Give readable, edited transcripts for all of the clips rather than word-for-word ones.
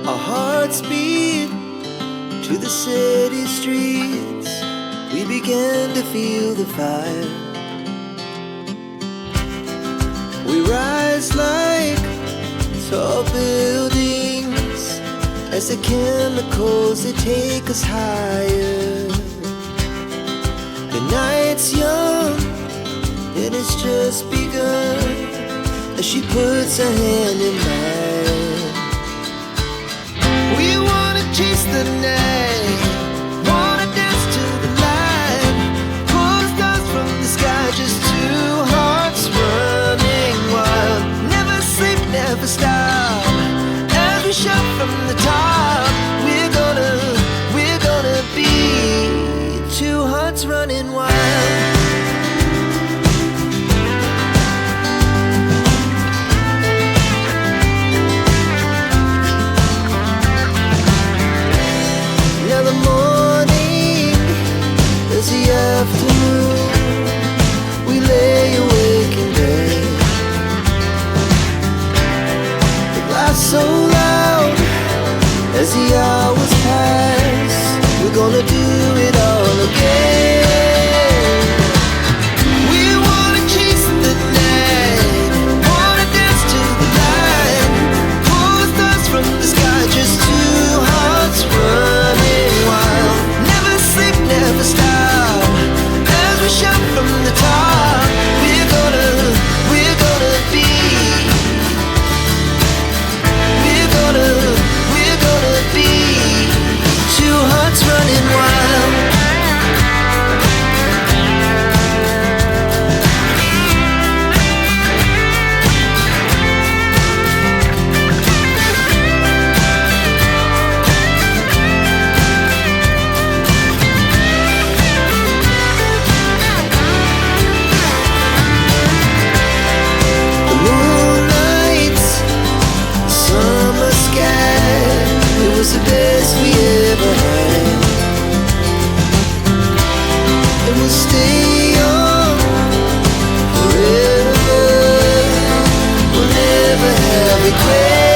Our hearts beat to the city streets. We began to feel the fire. We rise like tall buildings as the chemicals, they take us higher. The night's young and it's just begun as she puts her hand in mine. We wanna chase the night, wanna dance to the light, pull stars from the sky, just two hearts running wild. Never sleep, never stop, as we shout from the top. We're gonna be two hearts running wild. Now the morning is the afternoon. We lay awake in bed. The laugh so loud as the hours pass. We're gonna do it all again. We wanna chase the night, wanna dance to the light, pull stars from the sky, just two hearts running wild. Never sleep, never stop, as we shout from the top. We're gonna be, we're gonna be two hearts running wild. The moonlight, summer sky, it was the best we ever had. And we'll stay on forever. We'll never have regrets.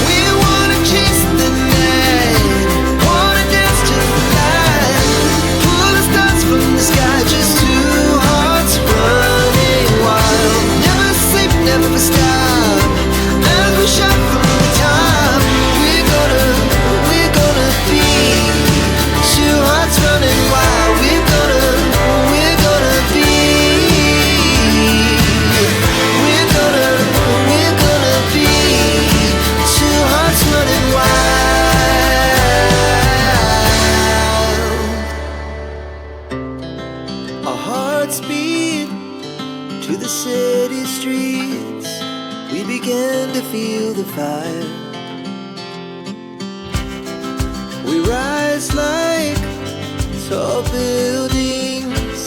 We wanna chase the night, wanna dance to the light, pull the stars from the sky, just two hearts running wild. Never sleep, never stop, as we shout from the top. We're gonna be two hearts running wild. We're gonna be, we're gonna be two hearts running wild. Our hearts beat to the city streets. We began to feel the fire. We rise like tall buildings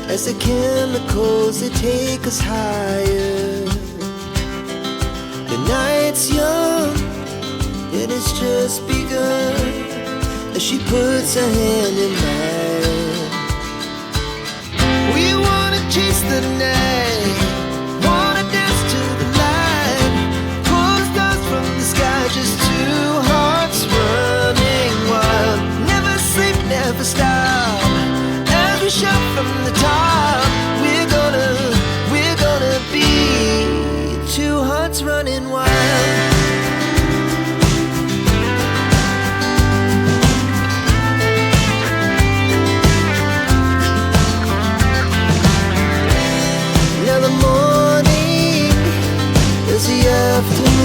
as the chemicals, they take us higher. The night's young and it's just begun as she puts her hand in mine. We wanna chase the night, wanna dance to the light, pull stars from the sky, just two hearts running wild. Never sleep, never stop, as we shout from the top. We're gonna be two hearts running wild. Now the morning is the afternoon.